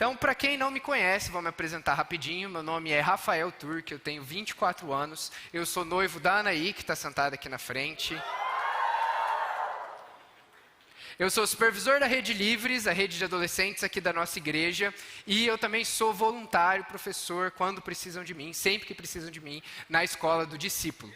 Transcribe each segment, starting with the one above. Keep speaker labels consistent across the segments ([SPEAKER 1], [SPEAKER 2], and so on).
[SPEAKER 1] Então, para quem não me conhece, vou me apresentar rapidinho. Meu nome é Rafael Turk, eu tenho 24 anos. Eu sou noivo da Anaí, que está sentada aqui na frente. Eu sou supervisor da Rede Livres, a rede de adolescentes aqui da nossa igreja. E eu também sou voluntário, professor, quando precisam de mim, sempre que precisam de mim, na escola do discípulo.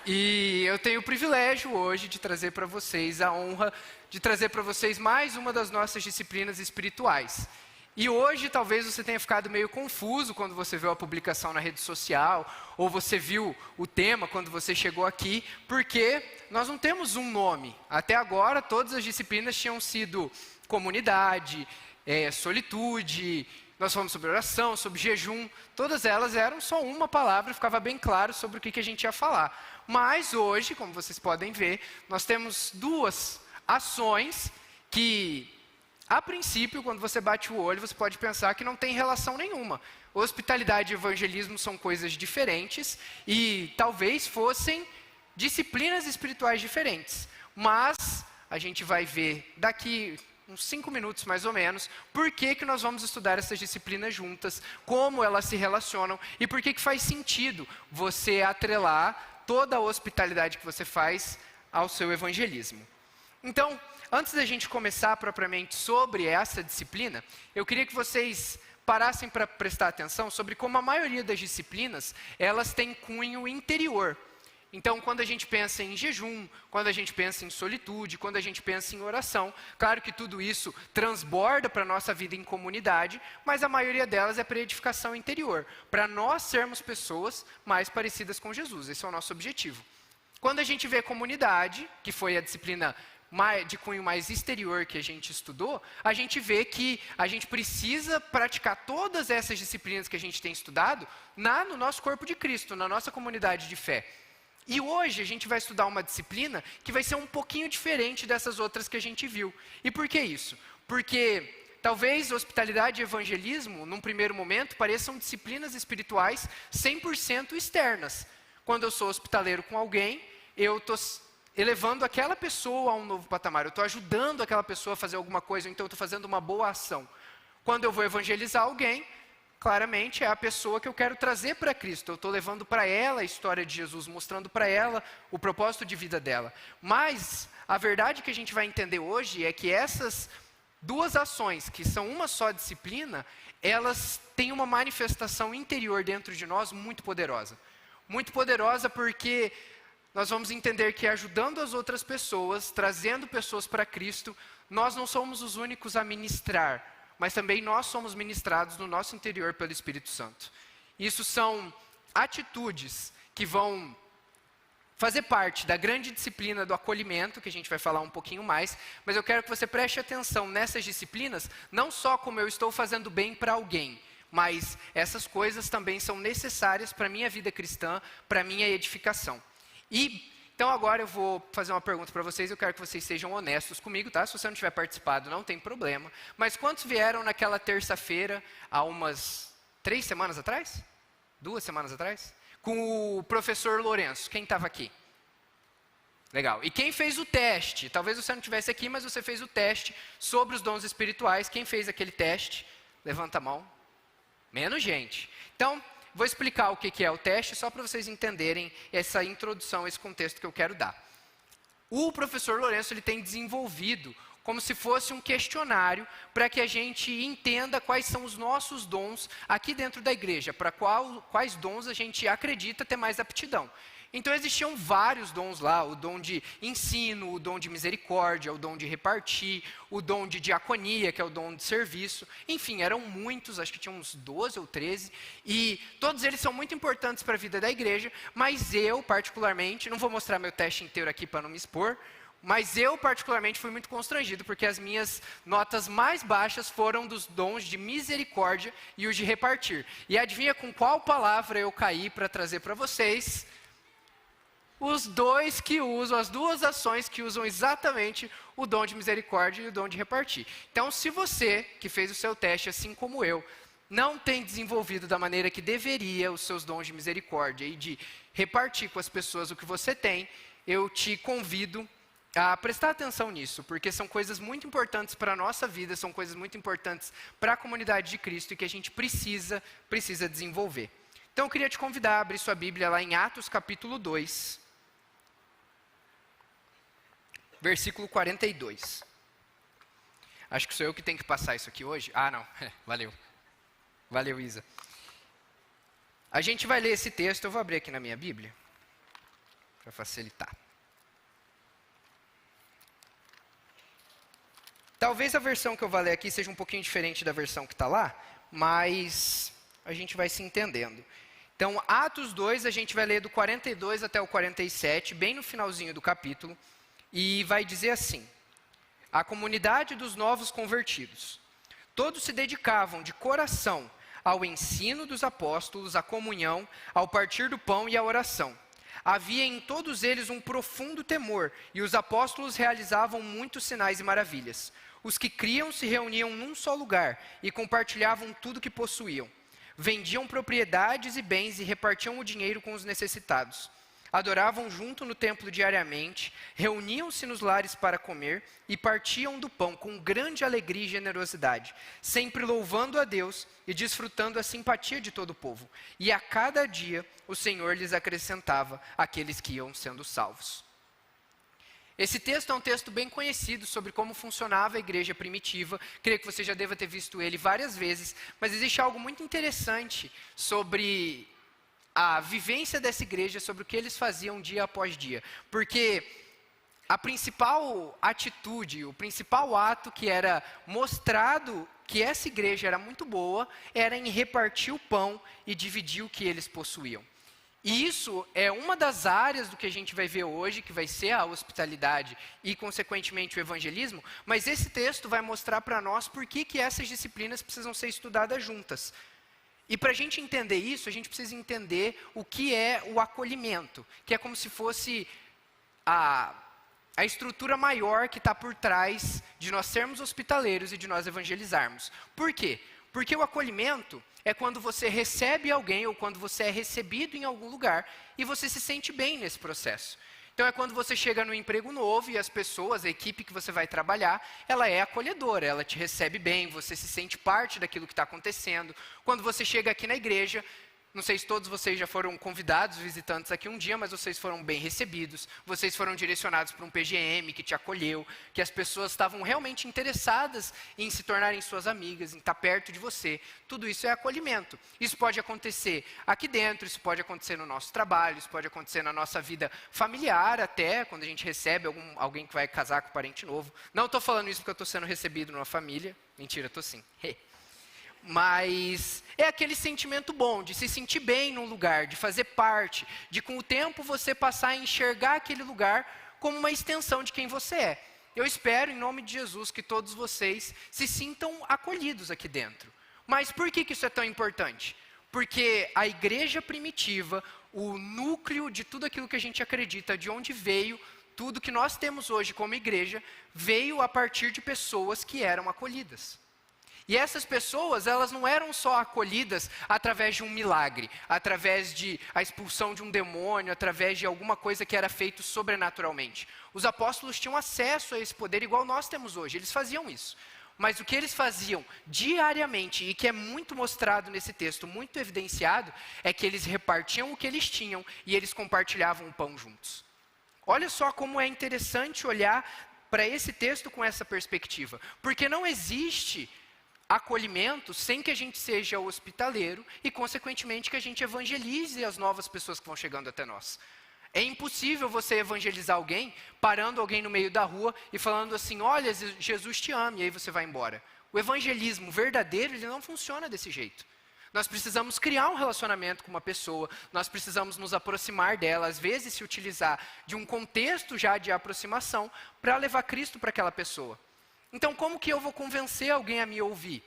[SPEAKER 1] E eu tenho o privilégio hoje de trazer para vocês a honra de trazer para vocês mais uma das nossas disciplinas espirituais. E hoje talvez você tenha ficado meio confuso quando você viu a publicação na rede social, ou você viu o tema quando você chegou aqui, porque nós não temos um nome. Até agora todas as disciplinas tinham sido comunidade, solitude, nós falamos sobre oração, sobre jejum, todas elas eram só uma palavra, ficava bem claro sobre o que a gente ia falar. Mas hoje, como vocês podem ver, nós temos duas ações que, a princípio, quando você bate o olho, você pode pensar que não tem relação nenhuma. Hospitalidade e evangelismo são coisas diferentes e talvez fossem disciplinas espirituais diferentes. Mas a gente vai ver daqui uns 5 minutos mais ou menos, por que nós vamos estudar essas disciplinas juntas, como elas se relacionam e por que faz sentido você atrelar toda a hospitalidade que você faz ao seu evangelismo. Então, antes da gente começar propriamente sobre essa disciplina, eu queria que vocês parassem para prestar atenção sobre como a maioria das disciplinas, elas têm cunho interior. Então, quando a gente pensa em jejum, quando a gente pensa em solitude, quando a gente pensa em oração, claro que tudo isso transborda para a nossa vida em comunidade, mas a maioria delas é para edificação interior, para nós sermos pessoas mais parecidas com Jesus. Esse é o nosso objetivo. Quando a gente vê comunidade, que foi a disciplina de cunho mais exterior que a gente estudou, a gente vê que a gente precisa praticar todas essas disciplinas que a gente tem estudado no nosso corpo de Cristo, na nossa comunidade de fé. E hoje a gente vai estudar uma disciplina que vai ser um pouquinho diferente dessas outras que a gente viu. E por que isso? Porque talvez hospitalidade e evangelismo, num primeiro momento, pareçam disciplinas espirituais 100% externas. Quando eu sou hospitaleiro com alguém, eu estou elevando aquela pessoa a um novo patamar, eu estou ajudando aquela pessoa a fazer alguma coisa, então eu estou fazendo uma boa ação. Quando eu vou evangelizar alguém, claramente é a pessoa que eu quero trazer para Cristo, eu estou levando para ela a história de Jesus, mostrando para ela o propósito de vida dela. Mas a verdade que a gente vai entender hoje é que essas duas ações, que são uma só disciplina, elas têm uma manifestação interior dentro de nós muito poderosa. Muito poderosa porque nós vamos entender que ajudando as outras pessoas, trazendo pessoas para Cristo, nós não somos os únicos a ministrar, mas também nós somos ministrados no nosso interior pelo Espírito Santo. Isso são atitudes que vão fazer parte da grande disciplina do acolhimento, que a gente vai falar um pouquinho mais, mas eu quero que você preste atenção nessas disciplinas, não só como eu estou fazendo bem para alguém, mas essas coisas também são necessárias para a minha vida cristã, para a minha edificação. Então agora eu vou fazer uma pergunta para vocês, eu quero que vocês sejam honestos comigo, tá? Se você não tiver participado, não tem problema. Mas quantos vieram naquela terça-feira, há umas 3 semanas atrás? 2 semanas atrás? Com o professor Lourenço, quem estava aqui? Legal. E quem fez o teste? Talvez você não estivesse aqui, mas você fez o teste sobre os dons espirituais. Quem fez aquele teste? Levanta a mão. Menos gente. Então, vou explicar o que é o teste, só para vocês entenderem essa introdução, esse contexto que eu quero dar. O professor Lourenço ele tem desenvolvido como se fosse um questionário para que a gente entenda quais são os nossos dons aqui dentro da igreja, para quais dons a gente acredita ter mais aptidão. Então existiam vários dons lá, o dom de ensino, o dom de misericórdia, o dom de repartir, o dom de diaconia, que é o dom de serviço. Enfim, eram muitos, acho que tinha uns 12 ou 13, e todos eles são muito importantes para a vida da igreja, mas eu particularmente, não vou mostrar meu teste inteiro aqui para não me expor, mas eu particularmente fui muito constrangido, porque as minhas notas mais baixas foram dos dons de misericórdia e os de repartir. E adivinha com qual palavra eu caí para trazer para vocês? Os dois que usam, as duas ações que usam exatamente o dom de misericórdia e o dom de repartir. Então, se você, que fez o seu teste, assim como eu, não tem desenvolvido da maneira que deveria os seus dons de misericórdia e de repartir com as pessoas o que você tem, eu te convido a prestar atenção nisso, porque são coisas muito importantes para a nossa vida, são coisas muito importantes para a comunidade de Cristo e que a gente precisa desenvolver. Então eu queria te convidar a abrir sua Bíblia lá em Atos capítulo 2, versículo 42. Acho que sou eu que tenho que passar isso aqui hoje. Ah, não. Valeu. Valeu, Isa. A gente vai ler esse texto, eu vou abrir aqui na minha Bíblia, para facilitar. Talvez a versão que eu vou ler aqui seja um pouquinho diferente da versão que está lá, mas a gente vai se entendendo. Então, Atos 2, a gente vai ler do 42 até o 47, bem no finalzinho do capítulo, e vai dizer assim: a comunidade dos novos convertidos. Todos se dedicavam de coração ao ensino dos apóstolos, à comunhão, ao partir do pão e à oração. Havia em todos eles um profundo temor, e os apóstolos realizavam muitos sinais e maravilhas. Os que criam se reuniam num só lugar e compartilhavam tudo que possuíam. Vendiam propriedades e bens e repartiam o dinheiro com os necessitados. Adoravam junto no templo diariamente, reuniam-se nos lares para comer e partiam do pão com grande alegria e generosidade, sempre louvando a Deus e desfrutando a simpatia de todo o povo. E a cada dia o Senhor lhes acrescentava aqueles que iam sendo salvos. Esse texto é um texto bem conhecido sobre como funcionava a igreja primitiva. Creio que você já deva ter visto ele várias vezes, mas existe algo muito interessante sobre a vivência dessa igreja, sobre o que eles faziam dia após dia. Porque a principal atitude, o principal ato que era mostrado que essa igreja era muito boa, era em repartir o pão e dividir o que eles possuíam. E isso é uma das áreas do que a gente vai ver hoje, que vai ser a hospitalidade e, consequentemente, o evangelismo, mas esse texto vai mostrar para nós por que essas disciplinas precisam ser estudadas juntas. E para a gente entender isso, a gente precisa entender o que é o acolhimento, que é como se fosse a estrutura maior que está por trás de nós sermos hospitaleiros e de nós evangelizarmos. Por quê? Porque o acolhimento é quando você recebe alguém ou quando você é recebido em algum lugar e você se sente bem nesse processo. Então é quando você chega no emprego novo e as pessoas, a equipe que você vai trabalhar, ela é acolhedora, ela te recebe bem, você se sente parte daquilo que está acontecendo. Quando você chega aqui na igreja, não sei se todos vocês já foram convidados, visitantes aqui um dia, mas vocês foram bem recebidos, vocês foram direcionados para um PGM que te acolheu, que as pessoas estavam realmente interessadas em se tornarem suas amigas, em estar perto de você. Tudo isso é acolhimento. Isso pode acontecer aqui dentro, isso pode acontecer no nosso trabalho, isso pode acontecer na nossa vida familiar até, quando a gente recebe alguém que vai casar com um parente novo. Não estou falando isso porque eu estou sendo recebido numa família. Mentira, estou sim. Mas é aquele sentimento bom de se sentir bem num lugar, de fazer parte, de com o tempo você passar a enxergar aquele lugar como uma extensão de quem você é. Eu espero, em nome de Jesus, que todos vocês se sintam acolhidos aqui dentro. Mas por que isso é tão importante? Porque a igreja primitiva, o núcleo de tudo aquilo que a gente acredita, de onde veio tudo que nós temos hoje como igreja, veio a partir de pessoas que eram acolhidas. E essas pessoas, elas não eram só acolhidas através de um milagre, através de a expulsão de um demônio, através de alguma coisa que era feito sobrenaturalmente. Os apóstolos tinham acesso a esse poder igual nós temos hoje, eles faziam isso. Mas o que eles faziam diariamente, e que é muito mostrado nesse texto, muito evidenciado, é que eles repartiam o que eles tinham e eles compartilhavam o pão juntos. Olha só como é interessante olhar para esse texto com essa perspectiva, porque não existe acolhimento sem que a gente seja hospitaleiro e, consequentemente, que a gente evangelize as novas pessoas que vão chegando até nós. É impossível você evangelizar alguém parando alguém no meio da rua e falando assim: olha, Jesus te ama, e aí você vai embora. O evangelismo verdadeiro, ele não funciona desse jeito. Nós precisamos criar um relacionamento com uma pessoa, nós precisamos nos aproximar dela, às vezes se utilizar de um contexto já de aproximação para levar Cristo para aquela pessoa. Então, como que eu vou convencer alguém a me ouvir?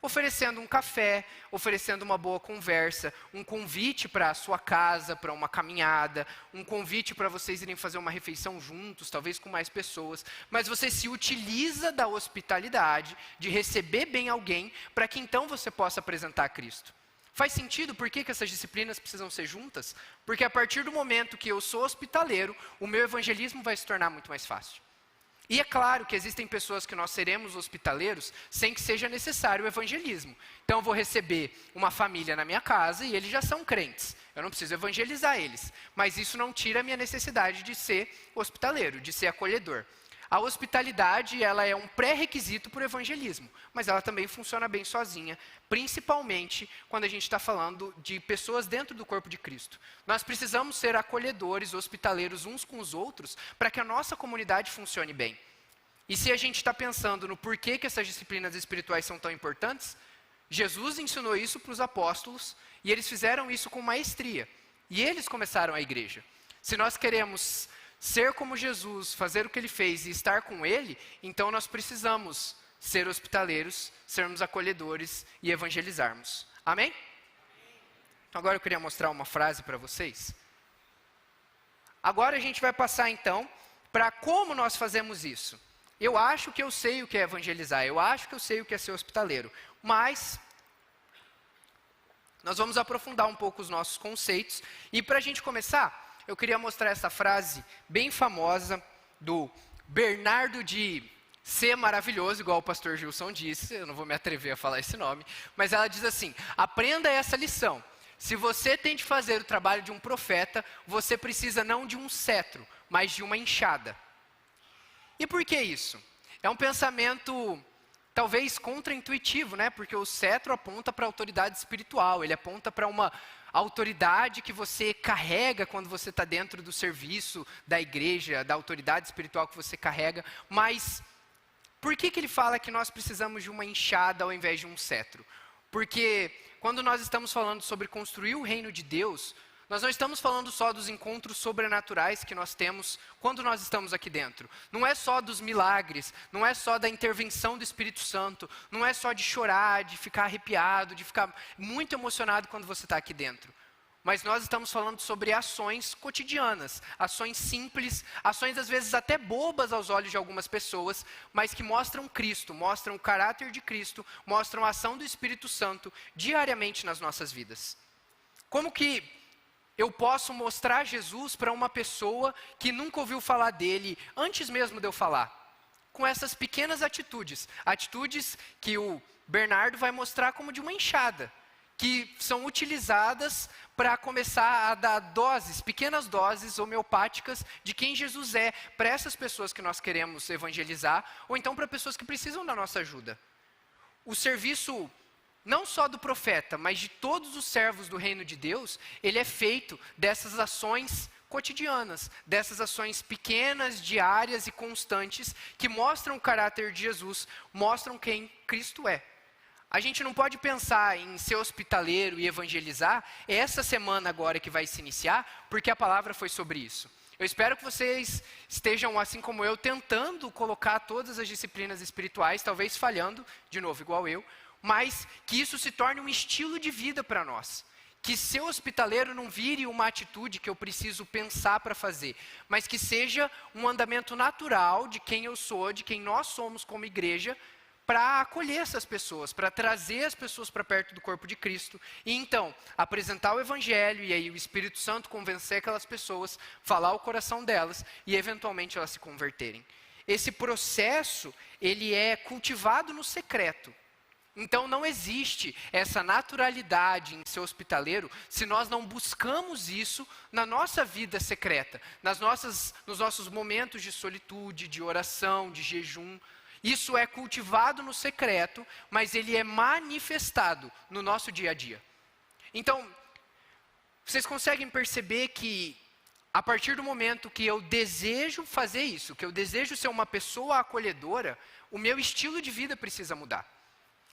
[SPEAKER 1] Oferecendo um café, oferecendo uma boa conversa, um convite para a sua casa, para uma caminhada, um convite para vocês irem fazer uma refeição juntos, talvez com mais pessoas. Mas você se utiliza da hospitalidade, de receber bem alguém, para que então você possa apresentar a Cristo. Faz sentido por que essas disciplinas precisam ser juntas? Porque a partir do momento que eu sou hospitaleiro, o meu evangelismo vai se tornar muito mais fácil. E é claro que existem pessoas que nós seremos hospitaleiros sem que seja necessário o evangelismo. Então eu vou receber uma família na minha casa e eles já são crentes. Eu não preciso evangelizar eles. Mas isso não tira a minha necessidade de ser hospitaleiro, de ser acolhedor. A hospitalidade, ela é um pré-requisito para o evangelismo, mas ela também funciona bem sozinha, principalmente quando a gente está falando de pessoas dentro do corpo de Cristo. Nós precisamos ser acolhedores, hospitaleiros uns com os outros, para que a nossa comunidade funcione bem. E se a gente está pensando no porquê que essas disciplinas espirituais são tão importantes, Jesus ensinou isso para os apóstolos, e eles fizeram isso com maestria. E eles começaram a igreja. Se nós queremos ser como Jesus, fazer o que ele fez e estar com ele, então nós precisamos ser hospitaleiros, sermos acolhedores e evangelizarmos. Amém? Então, agora eu queria mostrar uma frase para vocês. Agora a gente vai passar então para como nós fazemos isso. Eu acho que eu sei o que é evangelizar, eu acho que eu sei o que é ser hospitaleiro, mas nós vamos aprofundar um pouco os nossos conceitos e para a gente começar, eu queria mostrar essa frase bem famosa do Bernardo de C. Maravilhoso, igual o pastor Gilson disse, eu não vou me atrever a falar esse nome, mas ela diz assim: aprenda essa lição. Se você tem de fazer o trabalho de um profeta, você precisa não de um cetro, mas de uma enxada. E por que isso? É um pensamento talvez contraintuitivo, né? Porque o cetro aponta para a autoridade espiritual, ele aponta para uma autoridade que você carrega quando você está dentro do serviço da igreja, da autoridade espiritual que você carrega. Mas por que ele fala que nós precisamos de uma enxada ao invés de um cetro? Porque quando nós estamos falando sobre construir o reino de Deus, nós não estamos falando só dos encontros sobrenaturais que nós temos quando nós estamos aqui dentro. Não é só dos milagres, não é só da intervenção do Espírito Santo, não é só de chorar, de ficar arrepiado, de ficar muito emocionado quando você está aqui dentro. Mas nós estamos falando sobre ações cotidianas, ações simples, ações às vezes até bobas aos olhos de algumas pessoas, mas que mostram Cristo, mostram o caráter de Cristo, mostram a ação do Espírito Santo diariamente nas nossas vidas. Como que eu posso mostrar Jesus para uma pessoa que nunca ouviu falar dele, antes mesmo de eu falar? Com essas pequenas atitudes. Atitudes que o Bernardo vai mostrar como de uma enxada, que são utilizadas para começar a dar doses, pequenas doses homeopáticas de quem Jesus é, para essas pessoas que nós queremos evangelizar, ou então para pessoas que precisam da nossa ajuda. O serviço não só do profeta, mas de todos os servos do reino de Deus, ele é feito dessas ações cotidianas, dessas ações pequenas, diárias e constantes, que mostram o caráter de Jesus, mostram quem Cristo é. A gente não pode pensar em ser hospitaleiro e evangelizar essa semana agora que vai se iniciar, porque a palavra foi sobre isso. Eu espero que vocês estejam, assim como eu, tentando colocar todas as disciplinas espirituais, talvez falhando, de novo, igual eu, mas que isso se torne um estilo de vida para nós. Que ser hospitaleiro não vire uma atitude que eu preciso pensar para fazer, mas que seja um andamento natural de quem eu sou, de quem nós somos como igreja, para acolher essas pessoas, para trazer as pessoas para perto do corpo de Cristo. E então, apresentar o Evangelho e aí o Espírito Santo convencer aquelas pessoas, falar o coração delas e eventualmente elas se converterem. Esse processo, ele é cultivado no secreto. Então não existe essa naturalidade em ser hospitaleiro se nós não buscamos isso na nossa vida secreta, nos nossos momentos de solitude, de oração, de jejum. Isso é cultivado no secreto, mas ele é manifestado no nosso dia a dia. Então, vocês conseguem perceber que a partir do momento que eu desejo fazer isso, que eu desejo ser uma pessoa acolhedora, o meu estilo de vida precisa mudar.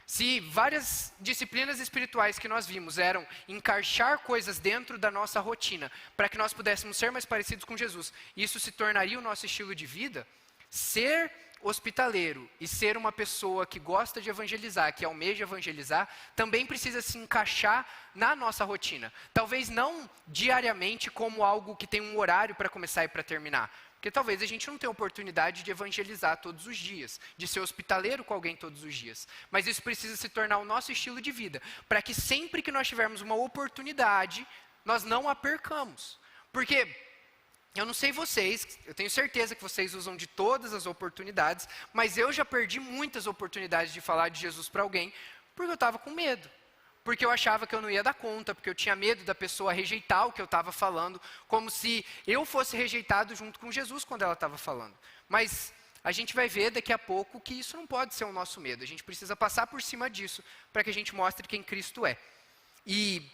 [SPEAKER 1] Se várias disciplinas espirituais que nós vimos eram encaixar coisas dentro da nossa rotina, para que nós pudéssemos ser mais parecidos com Jesus, isso se tornaria o nosso estilo de vida, ser hospitaleiro e ser uma pessoa que gosta de evangelizar, que almeja evangelizar, também precisa se encaixar na nossa rotina. Talvez não diariamente como algo que tem um horário para começar e para terminar, Porque talvez a gente não tenha oportunidade de evangelizar todos os dias, de ser hospitaleiro com alguém todos os dias. Mas isso precisa se tornar o nosso estilo de vida, para que sempre que nós tivermos uma oportunidade, nós não a percamos. Porque eu não sei vocês, eu tenho certeza que vocês usam de todas as oportunidades, mas eu já perdi muitas oportunidades de falar de Jesus para alguém, porque eu estava com medo. Porque eu achava que eu não ia dar conta, porque eu tinha medo da pessoa rejeitar o que eu estava falando, como se eu fosse rejeitado junto com Jesus quando ela estava falando. Mas a gente vai ver daqui a pouco que isso não pode ser o nosso medo. A gente precisa passar por cima disso, para que a gente mostre quem Cristo é. E,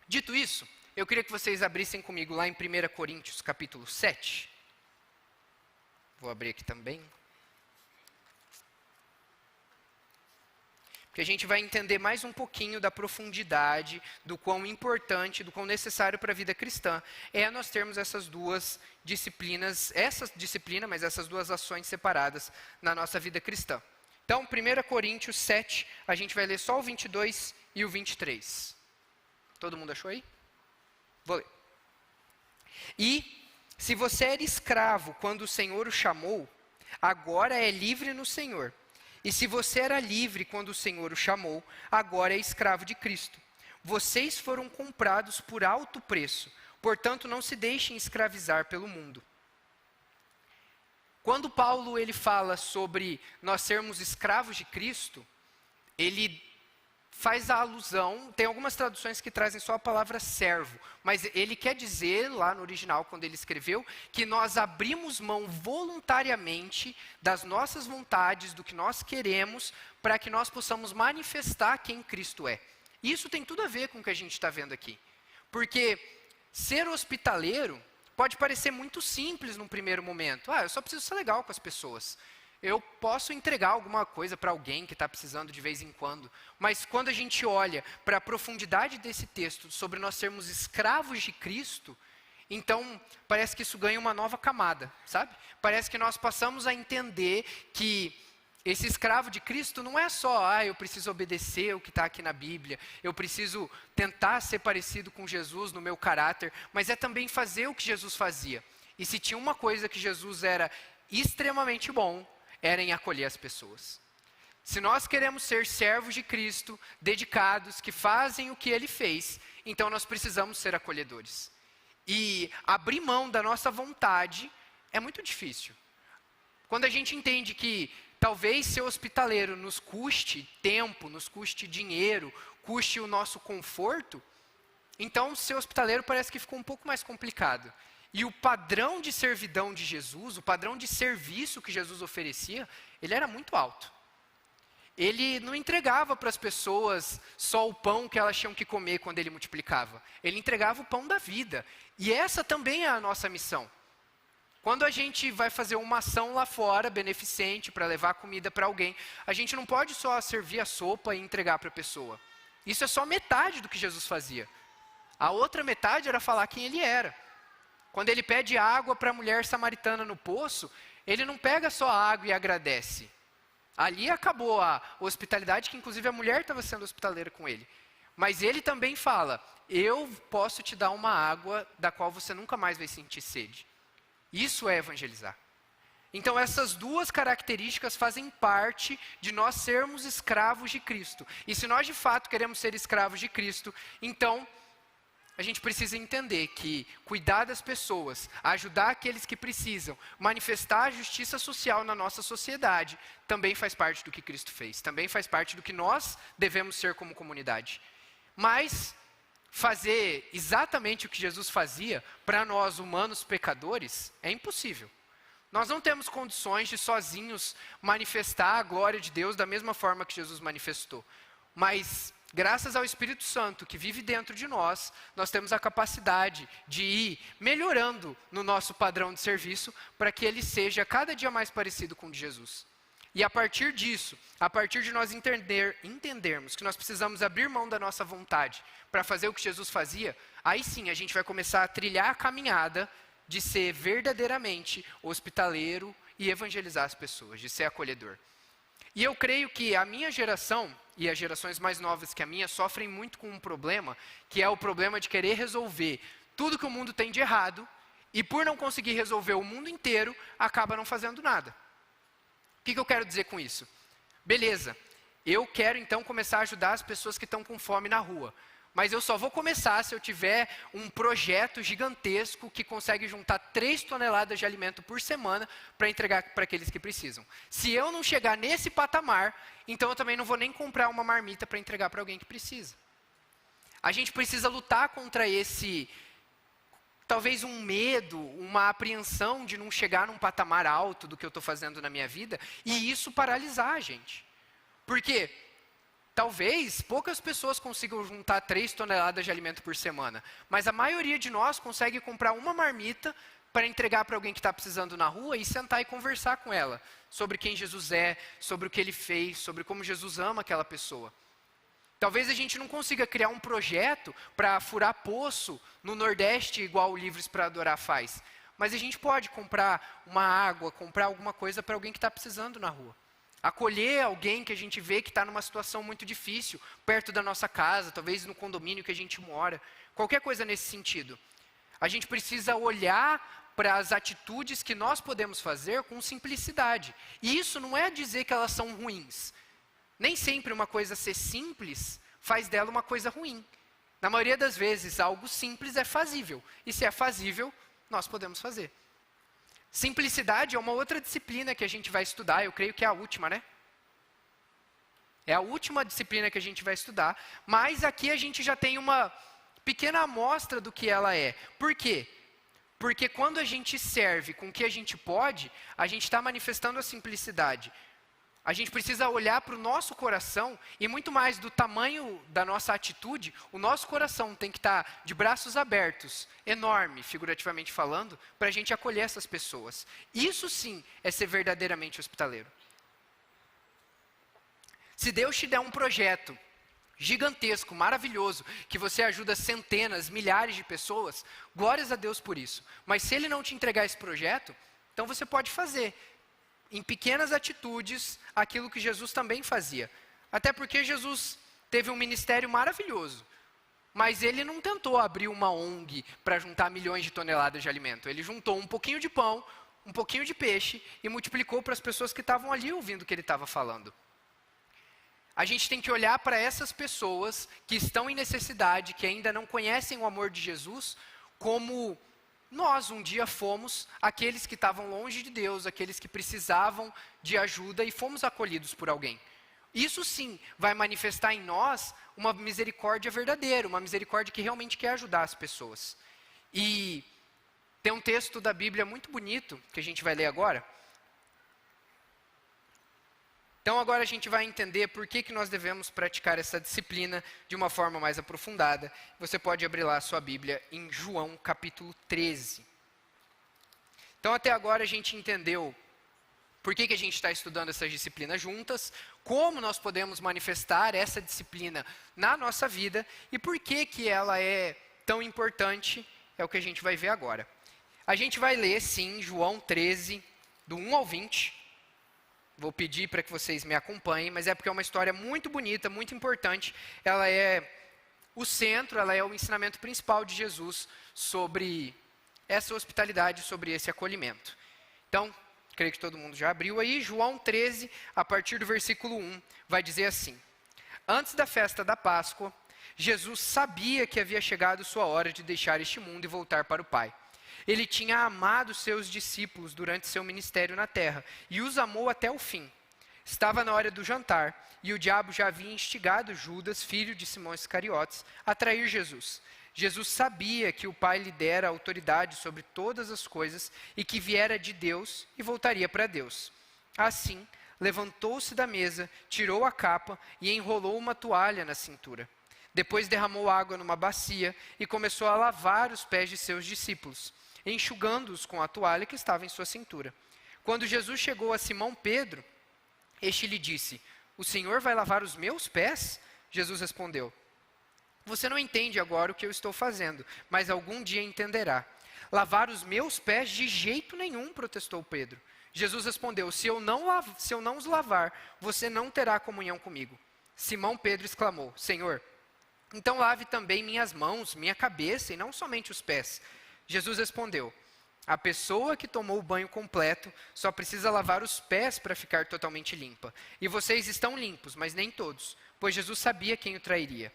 [SPEAKER 1] dito isso, eu queria que vocês abrissem comigo lá em 1 Coríntios, capítulo 7. Vou abrir aqui também. Porque a gente vai entender mais um pouquinho da profundidade, do quão importante, do quão necessário para a vida cristã é nós termos essas duas disciplinas, mas essas duas ações separadas na nossa vida cristã. Então, 1 Coríntios 7, a gente vai ler só o 22 e o 23. Todo mundo achou aí? Vou ler. E, se você era escravo quando o Senhor o chamou, agora é livre no Senhor. E se você era livre quando o Senhor o chamou, agora é escravo de Cristo. Vocês foram comprados por alto preço, portanto não se deixem escravizar pelo mundo. Quando Paulo ele fala sobre nós sermos escravos de Cristo, ele faz a alusão, tem algumas traduções que trazem só a palavra servo, mas ele quer dizer, lá no original, quando ele escreveu, que nós abrimos mão voluntariamente das nossas vontades, do que nós queremos, para que nós possamos manifestar quem Cristo é. Isso tem tudo a ver com o que a gente está vendo aqui. Porque ser hospitaleiro pode parecer muito simples num primeiro momento. Eu só preciso ser legal com as pessoas. Eu posso entregar alguma coisa para alguém que está precisando de vez em quando. Mas quando a gente olha para a profundidade desse texto, sobre nós sermos escravos de Cristo, então parece que isso ganha uma nova camada, sabe? Parece que nós passamos a entender que esse escravo de Cristo não é só, eu preciso obedecer o que está aqui na Bíblia, eu preciso tentar ser parecido com Jesus no meu caráter, mas é também fazer o que Jesus fazia. E se tinha uma coisa que Jesus era extremamente bom, era em acolher as pessoas. Se nós queremos ser servos de Cristo, dedicados, que fazem o que Ele fez, então nós precisamos ser acolhedores. E abrir mão da nossa vontade é muito difícil. Quando a gente entende que talvez ser hospitaleiro nos custe tempo, nos custe dinheiro, custe o nosso conforto, então ser hospitaleiro parece que ficou um pouco mais complicado. E o padrão de servidão de Jesus, o padrão de serviço que Jesus oferecia, ele era muito alto. Ele não entregava para as pessoas só o pão que elas tinham que comer quando ele multiplicava. Ele entregava o pão da vida. E essa também é a nossa missão. Quando a gente vai fazer uma ação lá fora, beneficente, para levar comida para alguém, a gente não pode só servir a sopa e entregar para a pessoa. Isso é só metade do que Jesus fazia. A outra metade era falar quem ele era. Quando ele pede água para a mulher samaritana no poço, ele não pega só a água e agradece. Ali acabou a hospitalidade, que inclusive a mulher estava sendo hospitaleira com ele. Mas ele também fala, eu posso te dar uma água da qual você nunca mais vai sentir sede. Isso é evangelizar. Então essas duas características fazem parte de nós sermos escravos de Cristo. E se nós de fato queremos ser escravos de Cristo, então a gente precisa entender que cuidar das pessoas, ajudar aqueles que precisam, manifestar a justiça social na nossa sociedade, também faz parte do que Cristo fez, também faz parte do que nós devemos ser como comunidade. Mas fazer exatamente o que Jesus fazia, para nós humanos pecadores, é impossível. Nós não temos condições de sozinhos manifestar a glória de Deus da mesma forma que Jesus manifestou. Mas graças ao Espírito Santo que vive dentro de nós, nós temos a capacidade de ir melhorando no nosso padrão de serviço para que ele seja cada dia mais parecido com o de Jesus. E a partir disso, a partir de nós entendermos que nós precisamos abrir mão da nossa vontade para fazer o que Jesus fazia, aí sim a gente vai começar a trilhar a caminhada de ser verdadeiramente hospitaleiro e evangelizar as pessoas, de ser acolhedor. E eu creio que a minha geração e as gerações mais novas que a minha sofrem muito com um problema, que é o problema de querer resolver tudo que o mundo tem de errado e por não conseguir resolver o mundo inteiro, acaba não fazendo nada. O que eu quero dizer com isso? Beleza, eu quero então começar a ajudar as pessoas que estão com fome na rua. Mas eu só vou começar se eu tiver um projeto gigantesco que consegue juntar 3 toneladas de alimento por semana para entregar para aqueles que precisam. Se eu não chegar nesse patamar, então eu também não vou nem comprar uma marmita para entregar para alguém que precisa. A gente precisa lutar contra esse, talvez um medo, uma apreensão de não chegar num patamar alto do que eu estou fazendo na minha vida, e isso paralisar a gente. Por quê? Talvez poucas pessoas consigam juntar 3 toneladas de alimento por semana, mas a maioria de nós consegue comprar uma marmita para entregar para alguém que está precisando na rua e sentar e conversar com ela sobre quem Jesus é, sobre o que Ele fez, sobre como Jesus ama aquela pessoa. Talvez a gente não consiga criar um projeto para furar poço no Nordeste igual o Livres para Adorar faz, mas a gente pode comprar uma água, comprar alguma coisa para alguém que está precisando na rua. Acolher alguém que a gente vê que está numa situação muito difícil, perto da nossa casa, talvez no condomínio que a gente mora, qualquer coisa nesse sentido. A gente precisa olhar para as atitudes que nós podemos fazer com simplicidade. E isso não é dizer que elas são ruins. Nem sempre uma coisa ser simples faz dela uma coisa ruim. Na maioria das vezes, algo simples é fazível. E se é fazível, nós podemos fazer. Simplicidade é uma outra disciplina que a gente vai estudar, eu creio que é a última, né? É a última disciplina que a gente vai estudar, mas aqui a gente já tem uma pequena amostra do que ela é. Por quê? Porque quando a gente serve com o que a gente pode, a gente está manifestando a simplicidade. A gente precisa olhar para o nosso coração e muito mais do tamanho da nossa atitude, o nosso coração tem que estar de braços abertos, enorme, figurativamente falando, para a gente acolher essas pessoas. Isso sim é ser verdadeiramente hospitaleiro. Se Deus te der um projeto gigantesco, maravilhoso, que você ajuda centenas, milhares de pessoas, glórias a Deus por isso. Mas se Ele não te entregar esse projeto, então você pode fazer em pequenas atitudes, aquilo que Jesus também fazia. Até porque Jesus teve um ministério maravilhoso, mas ele não tentou abrir uma ONG para juntar milhões de toneladas de alimento. Ele juntou um pouquinho de pão, um pouquinho de peixe e multiplicou para as pessoas que estavam ali ouvindo o que ele estava falando. A gente tem que olhar para essas pessoas que estão em necessidade, que ainda não conhecem o amor de Jesus, como nós um dia fomos aqueles que estavam longe de Deus, aqueles que precisavam de ajuda e fomos acolhidos por alguém. Isso sim vai manifestar em nós uma misericórdia verdadeira, uma misericórdia que realmente quer ajudar as pessoas. E tem um texto da Bíblia muito bonito, que a gente vai ler agora. Então agora a gente vai entender por que nós devemos praticar essa disciplina de uma forma mais aprofundada. Você pode abrir lá a sua Bíblia em João capítulo 13. Então até agora a gente entendeu por que a gente está estudando essas disciplinas juntas, como nós podemos manifestar essa disciplina na nossa vida e por que ela é tão importante, é o que a gente vai ver agora. A gente vai ler sim João 13, do 1 ao 20. Vou pedir para que vocês me acompanhem, mas é porque é uma história muito bonita, muito importante. Ela é o centro, ela é o ensinamento principal de Jesus sobre essa hospitalidade, sobre esse acolhimento. Então, creio que todo mundo já abriu aí. João 13, a partir do versículo 1, vai dizer assim: Antes da festa da Páscoa, Jesus sabia que havia chegado sua hora de deixar este mundo e voltar para o Pai. Ele tinha amado seus discípulos durante seu ministério na terra e os amou até o fim. Estava na hora do jantar e o diabo já havia instigado Judas, filho de Simão Iscariotes, a trair Jesus. Jesus sabia que o Pai lhe dera autoridade sobre todas as coisas e que viera de Deus e voltaria para Deus. Assim, levantou-se da mesa, tirou a capa e enrolou uma toalha na cintura. Depois derramou água numa bacia e começou a lavar os pés de seus discípulos, enxugando-os com a toalha que estava em sua cintura. Quando Jesus chegou a Simão Pedro, este lhe disse: O Senhor vai lavar os meus pés? Jesus respondeu: Você não entende agora o que eu estou fazendo, mas algum dia entenderá. Lavar os meus pés de jeito nenhum, protestou Pedro. Jesus respondeu: Se eu não os lavar, você não terá comunhão comigo. Simão Pedro exclamou: Senhor, então lave também minhas mãos, minha cabeça e não somente os pés. Jesus respondeu: A pessoa que tomou o banho completo só precisa lavar os pés para ficar totalmente limpa. E vocês estão limpos, mas nem todos, pois Jesus sabia quem o trairia.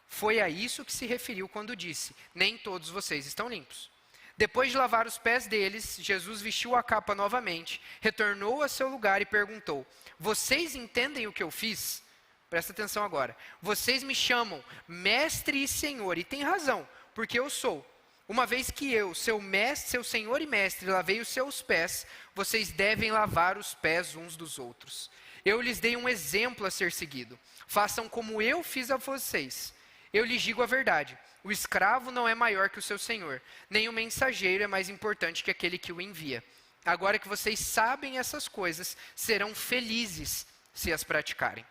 [SPEAKER 1] Foi a isso que se referiu quando disse: nem todos vocês estão limpos. Depois de lavar os pés deles, Jesus vestiu a capa novamente, retornou a seu lugar e perguntou: vocês entendem o que eu fiz? Presta atenção agora. Vocês me chamam mestre e senhor, e tem razão, porque eu sou. Uma vez que eu, seu senhor e mestre, lavei os seus pés, vocês devem lavar os pés uns dos outros. Eu lhes dei um exemplo a ser seguido. Façam como eu fiz a vocês. Eu lhes digo a verdade. O escravo não é maior que o seu senhor, nem o mensageiro é mais importante que aquele que o envia. Agora que vocês sabem essas coisas, serão felizes se as praticarem.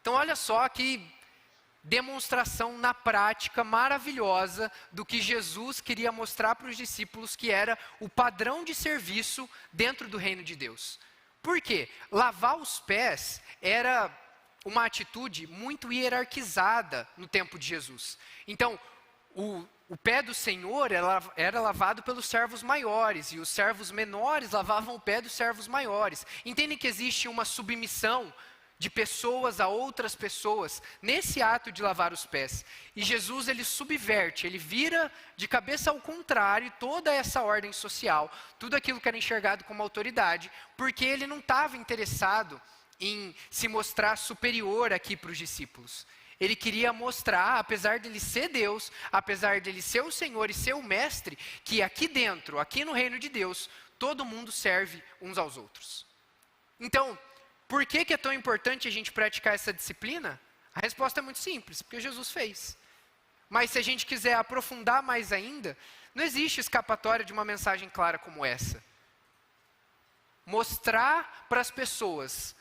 [SPEAKER 1] Então olha só que demonstração na prática maravilhosa do que Jesus queria mostrar para os discípulos, que era o padrão de serviço dentro do reino de Deus. Por quê? Lavar os pés era uma atitude muito hierarquizada no tempo de Jesus. Então, o pé do Senhor era lavado pelos servos maiores, e os servos menores lavavam o pé dos servos maiores. Entendem que existe uma submissão de pessoas a outras pessoas nesse ato de lavar os pés. E Jesus, ele subverte, ele vira de cabeça ao contrário toda essa ordem social, tudo aquilo que era enxergado como autoridade, porque ele não estava interessado em se mostrar superior aqui para os discípulos. Ele queria mostrar, apesar de ele ser Deus, apesar de ele ser o Senhor e ser o Mestre, que aqui dentro, aqui no reino de Deus, todo mundo serve uns aos outros. Então, por que é tão importante a gente praticar essa disciplina? A resposta é muito simples, porque Jesus fez. Mas se a gente quiser aprofundar mais ainda, não existe escapatória de uma mensagem clara como essa. Mostrar para as pessoas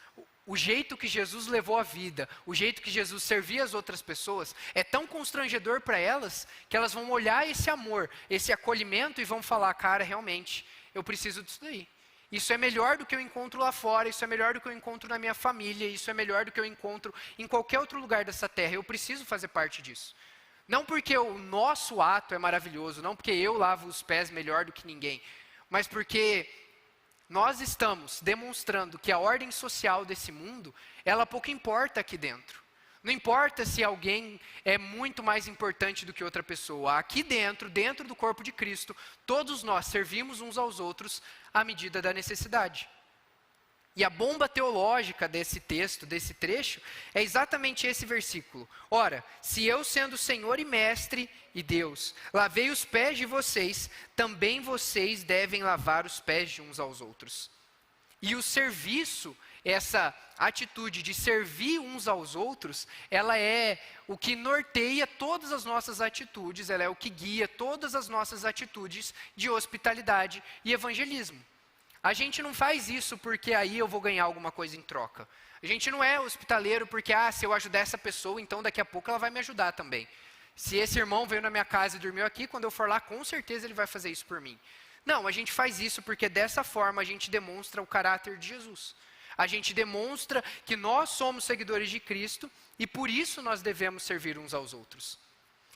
[SPEAKER 1] o jeito que Jesus levou a vida, o jeito que Jesus servia as outras pessoas, é tão constrangedor para elas, que elas vão olhar esse amor, esse acolhimento e vão falar: cara, realmente, eu preciso disso daí. Isso é melhor do que eu encontro lá fora, isso é melhor do que eu encontro na minha família, isso é melhor do que eu encontro em qualquer outro lugar dessa terra. Eu preciso fazer parte disso. Não porque o nosso ato é maravilhoso, não porque eu lavo os pés melhor do que ninguém, mas porque nós estamos demonstrando que a ordem social desse mundo, ela pouco importa aqui dentro. Não importa se alguém é muito mais importante do que outra pessoa. Aqui dentro do corpo de Cristo, todos nós servimos uns aos outros à medida da necessidade. E a bomba teológica desse texto, desse trecho, é exatamente esse versículo. Ora, se eu, sendo Senhor e Mestre e Deus, lavei os pés de vocês, também vocês devem lavar os pés de uns aos outros. E o serviço, essa atitude de servir uns aos outros, ela é o que norteia todas as nossas atitudes, ela é o que guia todas as nossas atitudes de hospitalidade e evangelismo. A gente não faz isso porque aí eu vou ganhar alguma coisa em troca. A gente não é hospitaleiro porque, se eu ajudar essa pessoa, então daqui a pouco ela vai me ajudar também. Se esse irmão veio na minha casa e dormiu aqui, quando eu for lá, com certeza ele vai fazer isso por mim. Não, a gente faz isso porque dessa forma a gente demonstra o caráter de Jesus. A gente demonstra que nós somos seguidores de Cristo e por isso nós devemos servir uns aos outros.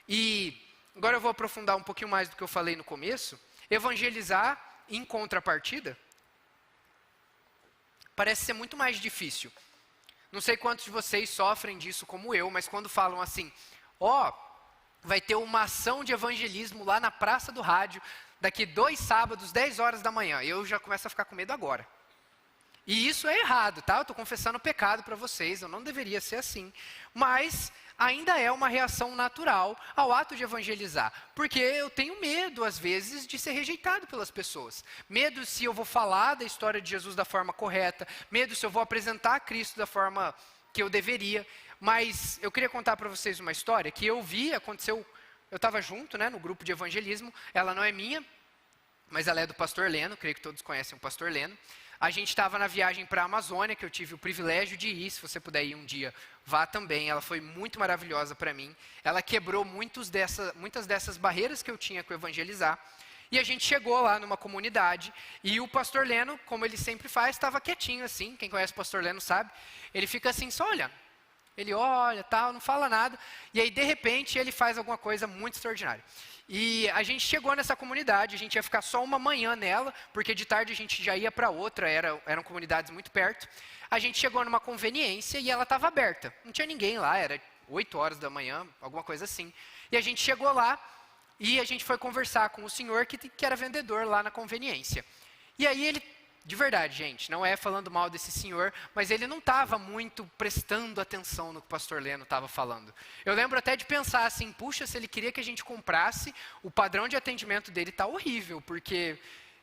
[SPEAKER 1] E agora eu vou aprofundar um pouquinho mais do que eu falei no começo. Evangelizar, em contrapartida, parece ser muito mais difícil. Não sei quantos de vocês sofrem disso como eu, mas quando falam assim: vai ter uma ação de evangelismo lá na Praça do Rádio, daqui 2 sábados, 10 horas da manhã. Eu já começo a ficar com medo agora. E isso é errado, tá? Eu estou confessando o pecado para vocês, eu não deveria ser assim. Mas ainda é uma reação natural ao ato de evangelizar. Porque eu tenho medo, às vezes, de ser rejeitado pelas pessoas. Medo se eu vou falar da história de Jesus da forma correta. Medo se eu vou apresentar Cristo da forma que eu deveria. Mas eu queria contar para vocês uma história que eu vi, aconteceu. Eu estava junto, no grupo de evangelismo. Ela não é minha, mas ela é do pastor Leno. Creio que todos conhecem o pastor Leno. A gente estava na viagem para a Amazônia, que eu tive o privilégio de ir. Se você puder ir um dia, vá também. Ela foi muito maravilhosa para mim. Ela quebrou muitas dessas barreiras que eu tinha com evangelizar. E a gente chegou lá numa comunidade e o pastor Leno, como ele sempre faz, estava quietinho assim. Quem conhece o pastor Leno sabe. Ele fica assim, só olhando. Ele olha, tal, não fala nada, e aí, de repente, ele faz alguma coisa muito extraordinária. E a gente chegou nessa comunidade, a gente ia ficar só uma manhã nela, porque de tarde a gente já ia para outra, eram comunidades muito perto. A gente chegou numa conveniência e ela estava aberta. Não tinha ninguém lá, era 8 horas da manhã, alguma coisa assim. E a gente chegou lá e a gente foi conversar com o senhor que era vendedor lá na conveniência. E aí ele, de verdade, gente, não é falando mal desse senhor, mas ele não estava muito prestando atenção no que o pastor Leno estava falando. Eu lembro até de pensar assim, puxa, se ele queria que a gente comprasse, o padrão de atendimento dele está horrível, porque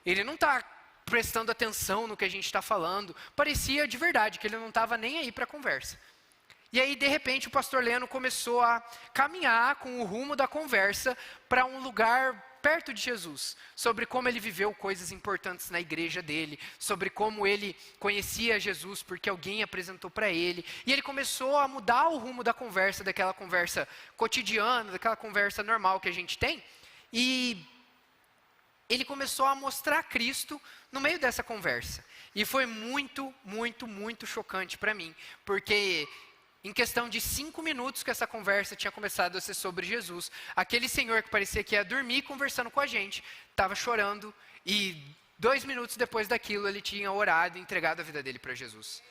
[SPEAKER 1] ele não está prestando atenção no que a gente está falando. Parecia de verdade que ele não estava nem aí para a conversa. E aí, de repente, o pastor Leno começou a caminhar com o rumo da conversa para um lugar perto de Jesus, sobre como ele viveu coisas importantes na igreja dele, sobre como ele conhecia Jesus porque alguém apresentou para ele. E ele começou a mudar o rumo da conversa, daquela conversa cotidiana, daquela conversa normal que a gente tem. E ele começou a mostrar Cristo no meio dessa conversa. E foi muito, muito, muito chocante para mim, porque em questão de 5 minutos que essa conversa tinha começado a ser sobre Jesus, aquele senhor que parecia que ia dormir conversando com a gente, estava chorando e 2 minutos depois daquilo ele tinha orado e entregado a vida dele para Jesus.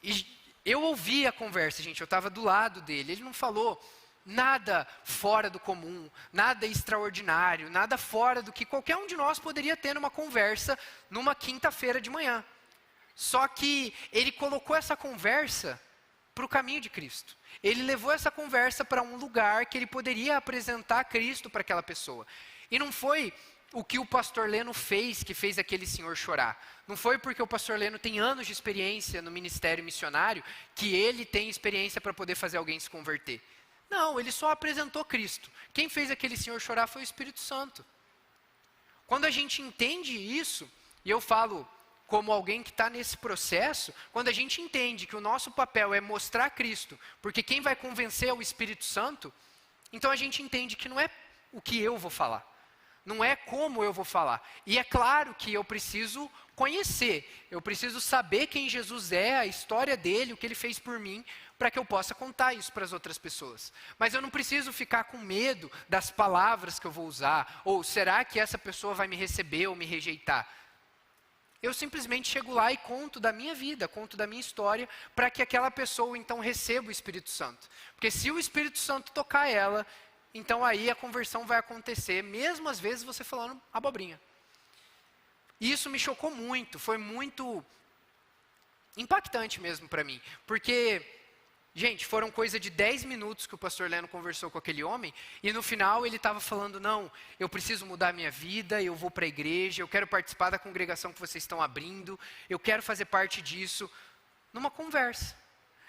[SPEAKER 1] E eu ouvi a conversa, gente, eu estava do lado dele, ele não falou nada fora do comum, nada extraordinário, nada fora do que qualquer um de nós poderia ter numa conversa numa quinta-feira de manhã. Só que ele colocou essa conversa para o caminho de Cristo. Ele levou essa conversa para um lugar que ele poderia apresentar Cristo para aquela pessoa. E não foi o que o pastor Leno fez que fez aquele senhor chorar. Não foi porque o pastor Leno tem anos de experiência no ministério missionário que ele tem experiência para poder fazer alguém se converter. Não, ele só apresentou Cristo. Quem fez aquele senhor chorar foi o Espírito Santo. Quando a gente entende isso, e eu falo como alguém que está nesse processo, quando a gente entende que o nosso papel é mostrar Cristo, porque quem vai convencer é o Espírito Santo, então a gente entende que não é o que eu vou falar, não é como eu vou falar. E é claro que eu preciso conhecer, eu preciso saber quem Jesus é, a história dele, o que ele fez por mim, para que eu possa contar isso para as outras pessoas. Mas eu não preciso ficar com medo das palavras que eu vou usar, ou será que essa pessoa vai me receber ou me rejeitar? Eu simplesmente chego lá e conto da minha vida, conto da minha história, para que aquela pessoa então receba o Espírito Santo. Porque se o Espírito Santo tocar ela, então aí a conversão vai acontecer, mesmo às vezes você falando abobrinha. E isso me chocou muito, foi muito impactante mesmo para mim. Porque, gente, foram coisa de 10 minutos que o pastor Leno conversou com aquele homem, e no final ele estava falando, não, eu preciso mudar minha vida, eu vou para a igreja, eu quero participar da congregação que vocês estão abrindo, eu quero fazer parte disso, numa conversa.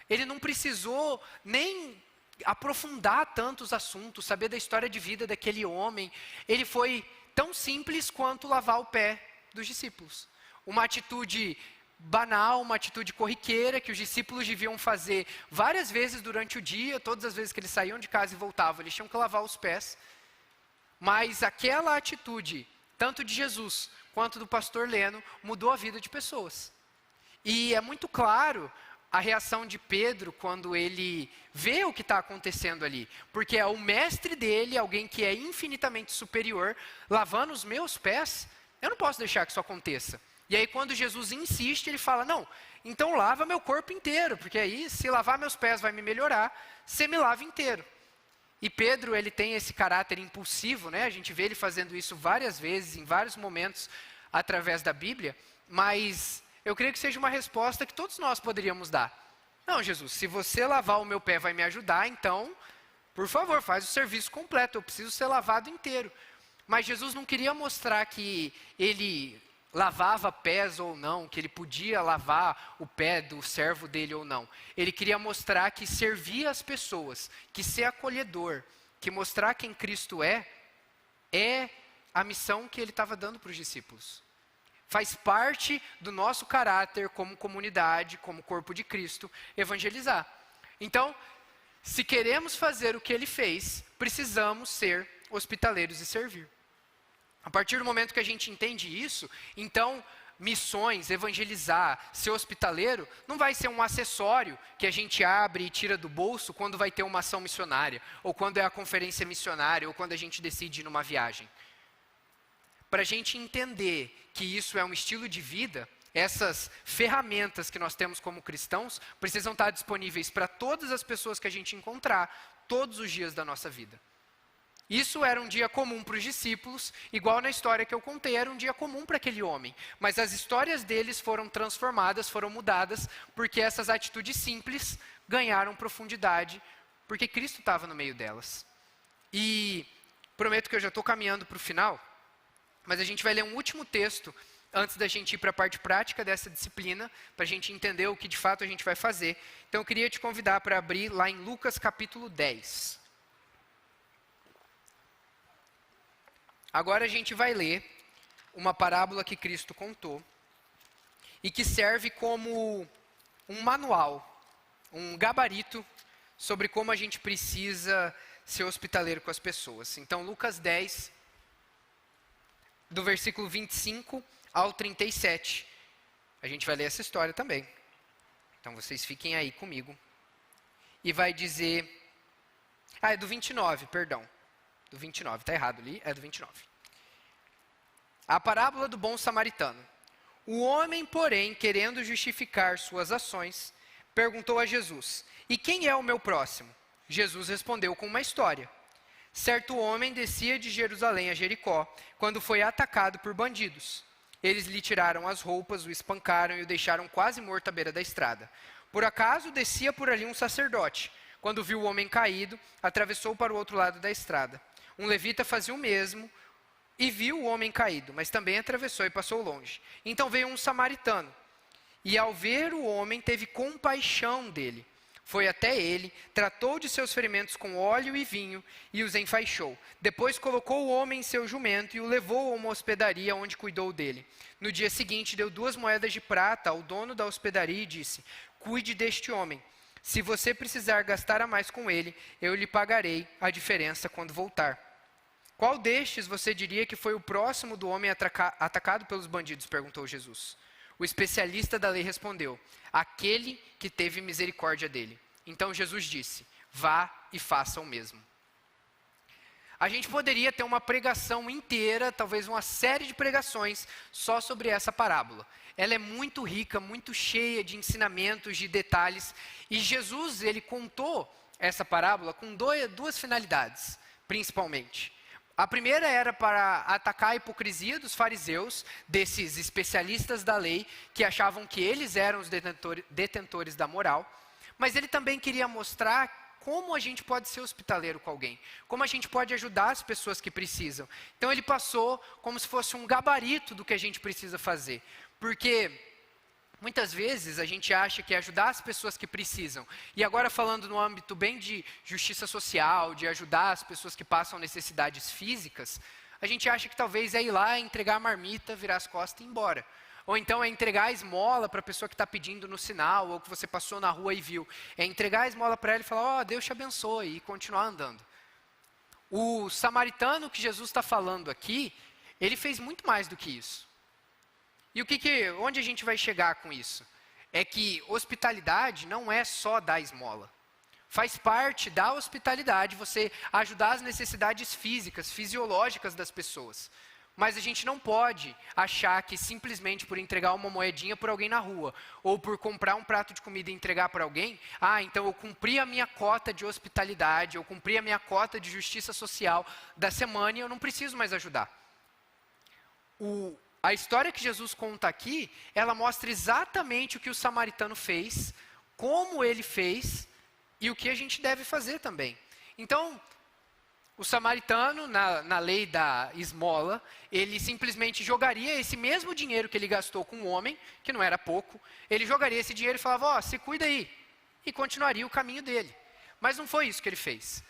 [SPEAKER 1] Ele não precisou nem aprofundar tantos assuntos, saber da história de vida daquele homem, ele foi tão simples quanto lavar o pé dos discípulos. Uma atitude banal, uma atitude corriqueira que os discípulos deviam fazer várias vezes durante o dia, todas as vezes que eles saíam de casa e voltavam, eles tinham que lavar os pés. Mas aquela atitude, tanto de Jesus quanto do pastor Leno, mudou a vida de pessoas. E é muito claro a reação de Pedro quando ele vê o que está acontecendo ali. Porque é o mestre dele, alguém que é infinitamente superior, lavando os meus pés, eu não posso deixar que isso aconteça. E aí quando Jesus insiste, ele fala, não, então lava meu corpo inteiro, porque aí se lavar meus pés vai me melhorar, você me lava inteiro. E Pedro, ele tem esse caráter impulsivo, né? A gente vê ele fazendo isso várias vezes, em vários momentos, através da Bíblia, mas eu creio que seja uma resposta que todos nós poderíamos dar. Não, Jesus, se você lavar o meu pé vai me ajudar, então, por favor, faz o serviço completo, eu preciso ser lavado inteiro. Mas Jesus não queria mostrar que ele lavava pés ou não, que ele podia lavar o pé do servo dele ou não. Ele queria mostrar que servir as pessoas, que ser acolhedor, que mostrar quem Cristo é a missão que ele estava dando para os discípulos. Faz parte do nosso caráter como comunidade, como corpo de Cristo, evangelizar. Então, se queremos fazer o que ele fez, precisamos ser hospitaleiros e servir. A partir do momento que a gente entende isso, então missões, evangelizar, ser hospitaleiro, não vai ser um acessório que a gente abre e tira do bolso quando vai ter uma ação missionária, ou quando é a conferência missionária, ou quando a gente decide ir numa viagem. Para a gente entender que isso é um estilo de vida, essas ferramentas que nós temos como cristãos precisam estar disponíveis para todas as pessoas que a gente encontrar, todos os dias da nossa vida. Isso era um dia comum para os discípulos, igual na história que eu contei, era um dia comum para aquele homem. Mas as histórias deles foram transformadas, foram mudadas, porque essas atitudes simples ganharam profundidade, porque Cristo estava no meio delas. E prometo que eu já estou caminhando para o final, mas a gente vai ler um último texto, antes da gente ir para a parte prática dessa disciplina, para a gente entender o que de fato a gente vai fazer. Então eu queria te convidar para abrir lá em Lucas capítulo 10. Agora a gente vai ler uma parábola que Cristo contou e que serve como um manual, um gabarito sobre como a gente precisa ser hospitaleiro com as pessoas. Então, Lucas 10, do versículo 25 ao 37. A gente vai ler essa história também. Então, vocês fiquem aí comigo. E vai dizer... é do 29, perdão. Do 29, está errado ali, é do 29. A parábola do bom samaritano. O homem, porém, querendo justificar suas ações, perguntou a Jesus: e quem é o meu próximo? Jesus respondeu com uma história. Certo homem descia de Jerusalém a Jericó, quando foi atacado por bandidos. Eles lhe tiraram as roupas, o espancaram e o deixaram quase morto à beira da estrada. Por acaso descia por ali um sacerdote. Quando viu o homem caído, atravessou para o outro lado da estrada. Um levita fazia o mesmo e viu o homem caído, mas também atravessou e passou longe. Então veio um samaritano, e ao ver o homem teve compaixão dele. Foi até ele, tratou de seus ferimentos com óleo e vinho e os enfaixou. Depois colocou o homem em seu jumento e o levou a uma hospedaria onde cuidou dele. No dia seguinte deu 2 moedas de prata ao dono da hospedaria e disse: cuide deste homem. Se você precisar gastar a mais com ele, eu lhe pagarei a diferença quando voltar. Qual destes você diria que foi o próximo do homem atacado pelos bandidos? Perguntou Jesus. O especialista da lei respondeu: aquele que teve misericórdia dele. Então Jesus disse: vá e faça o mesmo. A gente poderia ter uma pregação inteira, talvez uma série de pregações, só sobre essa parábola. Ela é muito rica, muito cheia de ensinamentos, de detalhes. E Jesus, ele contou essa parábola com duas finalidades, principalmente. A primeira era para atacar a hipocrisia dos fariseus, desses especialistas da lei, que achavam que eles eram os detentores da moral. Mas ele também queria mostrar como a gente pode ser hospitaleiro com alguém, como a gente pode ajudar as pessoas que precisam. Então ele passou como se fosse um gabarito do que a gente precisa fazer. Porque muitas vezes a gente acha que é ajudar as pessoas que precisam. E agora falando no âmbito bem de justiça social, de ajudar as pessoas que passam necessidades físicas, a gente acha que talvez é ir lá, entregar a marmita, virar as costas e ir embora. Ou então é entregar a esmola para a pessoa que está pedindo no sinal, ou que você passou na rua e viu. É entregar a esmola para ela e falar: Deus te abençoe, e continuar andando. O samaritano que Jesus está falando aqui, ele fez muito mais do que isso. E onde a gente vai chegar com isso? É que hospitalidade não é só dar esmola. Faz parte da hospitalidade você ajudar as necessidades físicas, fisiológicas das pessoas. Mas a gente não pode achar que simplesmente por entregar uma moedinha por alguém na rua, ou por comprar um prato de comida e entregar para alguém, então eu cumpri a minha cota de hospitalidade, eu cumpri a minha cota de justiça social da semana e eu não preciso mais ajudar. A história que Jesus conta aqui, ela mostra exatamente o que o samaritano fez, como ele fez e o que a gente deve fazer também. Então, o samaritano, na lei da esmola, ele simplesmente jogaria esse mesmo dinheiro que ele gastou com o homem, que não era pouco, ele jogaria esse dinheiro e falava: se cuida aí, e continuaria o caminho dele. Mas não foi isso que ele fez.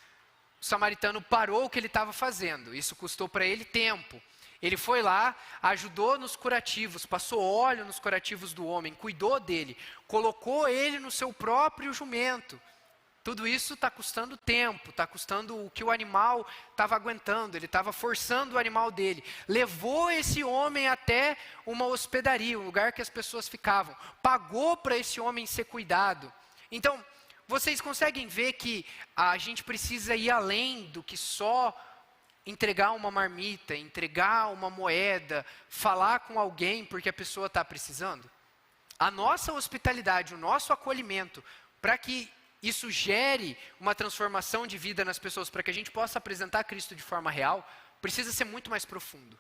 [SPEAKER 1] O samaritano parou o que ele estava fazendo, isso custou para ele tempo. Ele foi lá, ajudou nos curativos, passou óleo nos curativos do homem, cuidou dele, colocou ele no seu próprio jumento. Tudo isso está custando tempo, está custando o que o animal estava aguentando, ele estava forçando o animal dele. Levou esse homem até uma hospedaria, um lugar que as pessoas ficavam. Pagou para esse homem ser cuidado. Então, vocês conseguem ver que a gente precisa ir além do que só entregar uma marmita, entregar uma moeda, falar com alguém porque a pessoa está precisando? A nossa hospitalidade, o nosso acolhimento, para que isso gere uma transformação de vida nas pessoas, para que a gente possa apresentar Cristo de forma real, precisa ser muito mais profundo.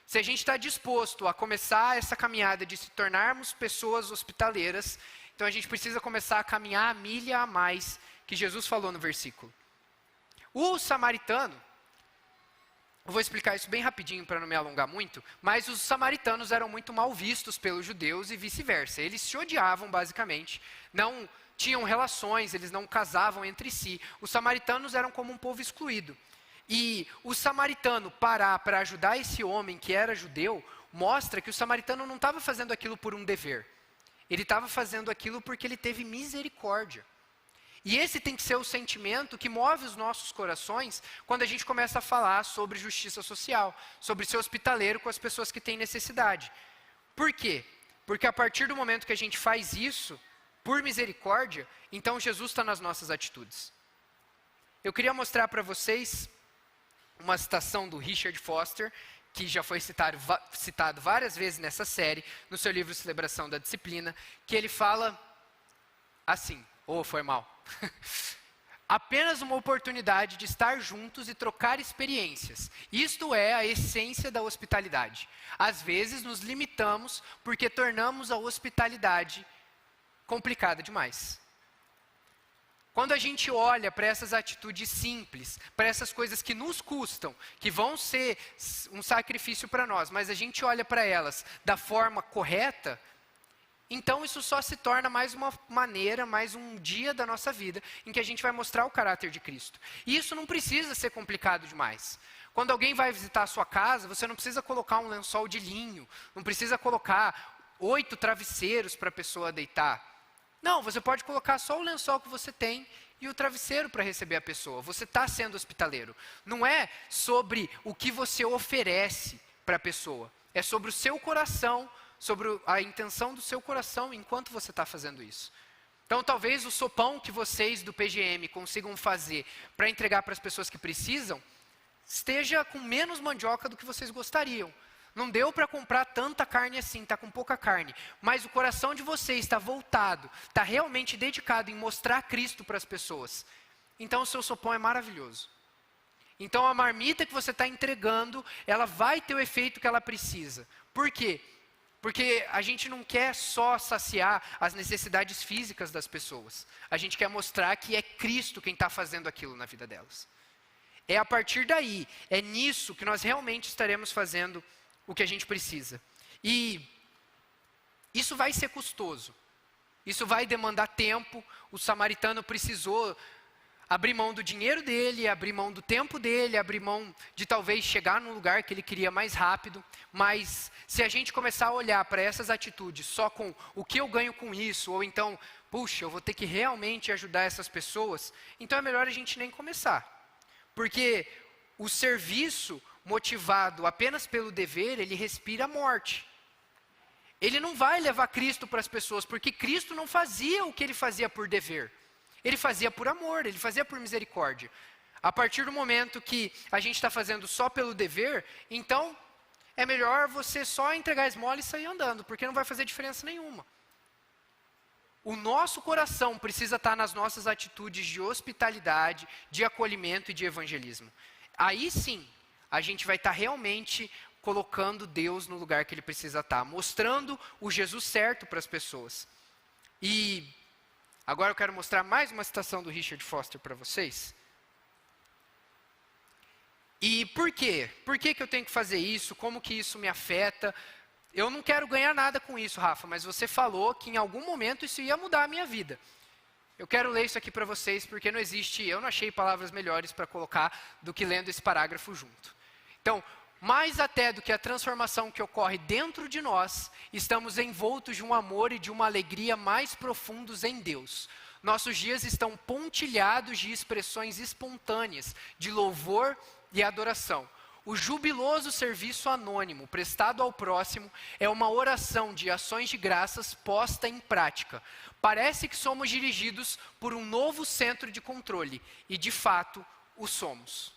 [SPEAKER 1] Se a gente está disposto a começar essa caminhada de se tornarmos pessoas hospitaleiras, então a gente precisa começar a caminhar a milha a mais que Jesus falou no versículo. O samaritano, eu vou explicar isso bem rapidinho para não me alongar muito, mas os samaritanos eram muito mal vistos pelos judeus e vice-versa. Eles se odiavam basicamente, não tinham relações, eles não casavam entre si. Os samaritanos eram como um povo excluído. E o samaritano parar para ajudar esse homem que era judeu, mostra que o samaritano não estava fazendo aquilo por um dever. Ele estava fazendo aquilo porque ele teve misericórdia. E esse tem que ser o sentimento que move os nossos corações quando a gente começa a falar sobre justiça social, sobre ser hospitaleiro com as pessoas que têm necessidade. Por quê? Porque a partir do momento que a gente faz isso, por misericórdia, então Jesus está nas nossas atitudes. Eu queria mostrar para vocês uma citação do Richard Foster, que já foi citado várias vezes nessa série, no seu livro Celebração da Disciplina, que ele fala assim, foi mal. Apenas uma oportunidade de estar juntos e trocar experiências. Isto é a essência da hospitalidade. Às vezes nos limitamos porque tornamos a hospitalidade complicada demais. Quando a gente olha para essas atitudes simples, para essas coisas que nos custam, que vão ser um sacrifício para nós, mas a gente olha para elas da forma correta, então isso só se torna mais uma maneira, mais um dia da nossa vida em que a gente vai mostrar o caráter de Cristo. E isso não precisa ser complicado demais. Quando alguém vai visitar a sua casa, você não precisa colocar um lençol de linho, não precisa colocar 8 travesseiros para a pessoa deitar. Não, você pode colocar só o lençol que você tem e o travesseiro para receber a pessoa. Você está sendo hospitaleiro. Não é sobre o que você oferece para a pessoa. É sobre o seu coração, sobre a intenção do seu coração enquanto você está fazendo isso. Então, talvez o sopão que vocês do PGM consigam fazer para entregar para as pessoas que precisam, esteja com menos mandioca do que vocês gostariam. Não deu para comprar tanta carne assim, está com pouca carne. Mas o coração de vocês está voltado, está realmente dedicado em mostrar Cristo para as pessoas. Então o seu sopão é maravilhoso. Então a marmita que você está entregando, ela vai ter o efeito que ela precisa. Por quê? Porque a gente não quer só saciar as necessidades físicas das pessoas. A gente quer mostrar que é Cristo quem está fazendo aquilo na vida delas. É a partir daí, é nisso que nós realmente estaremos fazendo o que a gente precisa. E isso vai ser custoso. Isso vai demandar tempo. O samaritano precisou abrir mão do dinheiro dele, abrir mão do tempo dele, abrir mão de talvez chegar num lugar que ele queria mais rápido. Mas se a gente começar a olhar para essas atitudes só com o que eu ganho com isso, ou então, puxa, eu vou ter que realmente ajudar essas pessoas, então é melhor a gente nem começar. Porque o serviço motivado apenas pelo dever, ele respira a morte. Ele não vai levar Cristo para as pessoas, porque Cristo não fazia o que ele fazia por dever. Ele fazia por amor, ele fazia por misericórdia. A partir do momento que a gente está fazendo só pelo dever, então é melhor você só entregar a esmola e sair andando, porque não vai fazer diferença nenhuma. O nosso coração precisa estar nas nossas atitudes de hospitalidade, de acolhimento e de evangelismo. Aí sim, a gente vai estar realmente colocando Deus no lugar que Ele precisa estar, mostrando o Jesus certo para as pessoas. E agora eu quero mostrar mais uma citação do Richard Foster para vocês. E por quê? Por que eu tenho que fazer isso? Como que isso me afeta? Eu não quero ganhar nada com isso, Rafa, mas você falou que em algum momento isso ia mudar a minha vida. Eu quero ler isso aqui para vocês, porque eu não achei palavras melhores para colocar do que lendo esse parágrafo junto. Então, mais até do que a transformação que ocorre dentro de nós, estamos envoltos de um amor e de uma alegria mais profundos em Deus. Nossos dias estão pontilhados de expressões espontâneas, de louvor e adoração. O jubiloso serviço anônimo prestado ao próximo é uma oração de ações de graças posta em prática. Parece que somos dirigidos por um novo centro de controle, e de fato o somos.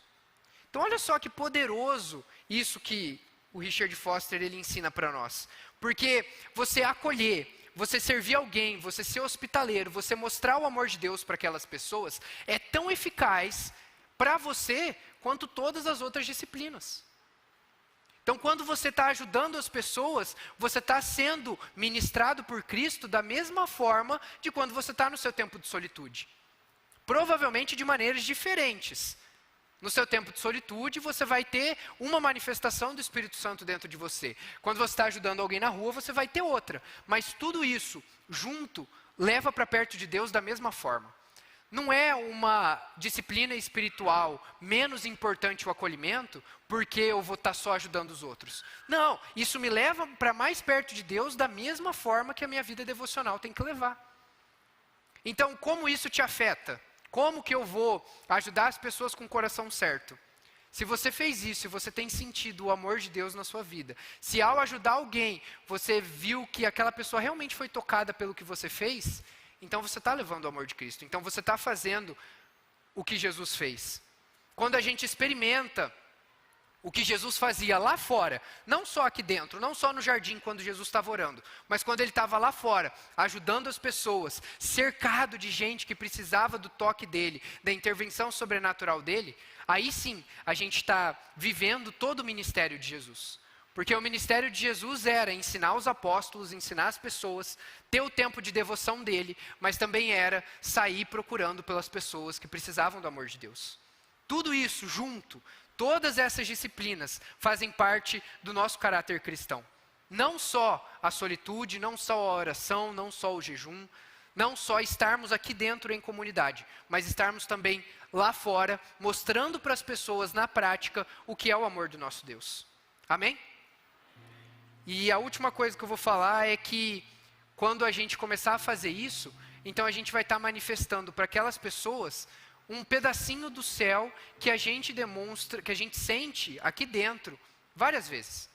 [SPEAKER 1] Então olha só que poderoso isso que o Richard Foster ele ensina para nós. Porque você acolher, você servir alguém, você ser hospitaleiro, você mostrar o amor de Deus para aquelas pessoas, é tão eficaz para você quanto todas as outras disciplinas. Então, quando você está ajudando as pessoas, você está sendo ministrado por Cristo da mesma forma de quando você está no seu tempo de solitude. Provavelmente de maneiras diferentes. No seu tempo de solitude, você vai ter uma manifestação do Espírito Santo dentro de você. Quando você está ajudando alguém na rua, você vai ter outra. Mas tudo isso, junto, leva para perto de Deus da mesma forma. Não é uma disciplina espiritual menos importante o acolhimento, porque eu vou estar só ajudando os outros. Não, isso me leva para mais perto de Deus da mesma forma que a minha vida devocional tem que levar. Então, como isso te afeta? Como que eu vou ajudar as pessoas com o coração certo? Se você fez isso, se você tem sentido o amor de Deus na sua vida, se ao ajudar alguém, você viu que aquela pessoa realmente foi tocada pelo que você fez, então você está levando o amor de Cristo. Então você está fazendo o que Jesus fez. Quando a gente experimenta o que Jesus fazia lá fora, não só aqui dentro, não só no jardim quando Jesus estava orando, mas quando ele estava lá fora, ajudando as pessoas, cercado de gente que precisava do toque dele, da intervenção sobrenatural dele, aí sim a gente está vivendo todo o ministério de Jesus. Porque o ministério de Jesus era ensinar os apóstolos, ensinar as pessoas, ter o tempo de devoção dele, mas também era sair procurando pelas pessoas que precisavam do amor de Deus. Tudo isso junto, todas essas disciplinas fazem parte do nosso caráter cristão. Não só a solitude, não só a oração, não só o jejum, não só estarmos aqui dentro em comunidade, mas estarmos também lá fora, mostrando para as pessoas na prática o que é o amor do nosso Deus. Amém? E a última coisa que eu vou falar é que quando a gente começar a fazer isso, então a gente vai estar manifestando para aquelas pessoas um pedacinho do céu que a gente demonstra, que a gente sente aqui dentro várias vezes.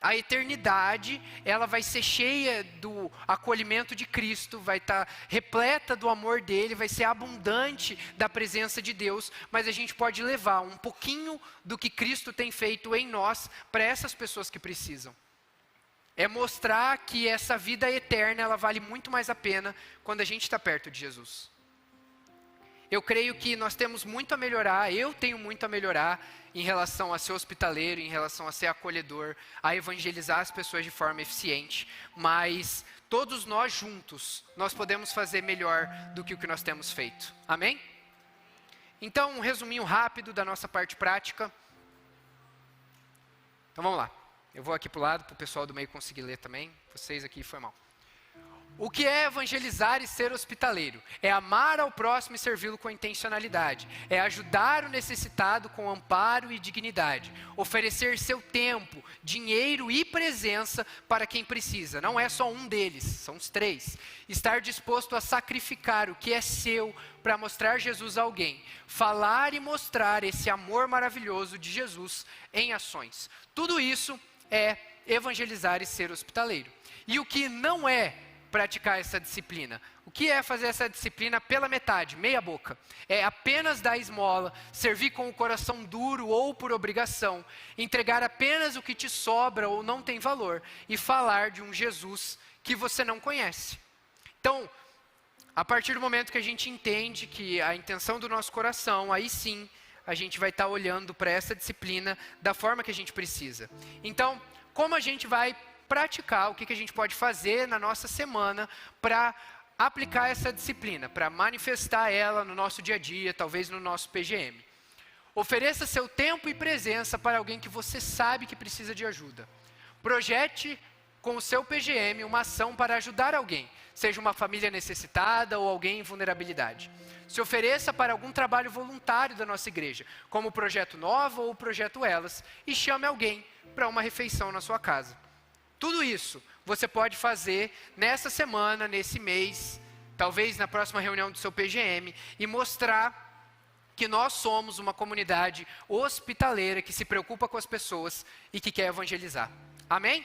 [SPEAKER 1] A eternidade, ela vai ser cheia do acolhimento de Cristo, vai estar repleta do amor dele, vai ser abundante da presença de Deus, mas a gente pode levar um pouquinho do que Cristo tem feito em nós para essas pessoas que precisam. É mostrar que essa vida eterna, ela vale muito mais a pena quando a gente está perto de Jesus. Eu creio que nós temos muito a melhorar, eu tenho muito a melhorar em relação a ser hospitaleiro, em relação a ser acolhedor, a evangelizar as pessoas de forma eficiente, mas todos nós juntos, nós podemos fazer melhor do que o que nós temos feito. Amém? Então, um resuminho rápido da nossa parte prática. Então vamos lá. Eu vou aqui para o lado, para o pessoal do meio conseguir ler também. Vocês aqui, foi mal. O que é evangelizar e ser hospitaleiro? É amar ao próximo e servi-lo com intencionalidade. É ajudar o necessitado com amparo e dignidade. Oferecer seu tempo, dinheiro e presença para quem precisa. Não é só um deles, são os três. Estar disposto a sacrificar o que é seu para mostrar Jesus a alguém. Falar e mostrar esse amor maravilhoso de Jesus em ações. Tudo isso é evangelizar e ser hospitaleiro. E o que não é praticar essa disciplina? O que é fazer essa disciplina pela metade, meia boca? É apenas dar esmola, servir com o coração duro ou por obrigação, entregar apenas o que te sobra ou não tem valor e falar de um Jesus que você não conhece. Então, a partir do momento que a gente entende que a intenção do nosso coração, aí sim, a gente vai estar olhando para essa disciplina da forma que a gente precisa. Então, como a gente vai praticar, o que a gente pode fazer na nossa semana para aplicar essa disciplina, para manifestar ela no nosso dia a dia, talvez no nosso PGM. Ofereça seu tempo e presença para alguém que você sabe que precisa de ajuda. Projete com o seu PGM uma ação para ajudar alguém, seja uma família necessitada ou alguém em vulnerabilidade. Se ofereça para algum trabalho voluntário da nossa igreja, como o Projeto Nova ou o Projeto Elas, e chame alguém para uma refeição na sua casa. Tudo isso você pode fazer nessa semana, nesse mês, talvez na próxima reunião do seu PGM, e mostrar que nós somos uma comunidade hospitaleira que se preocupa com as pessoas e que quer evangelizar. Amém?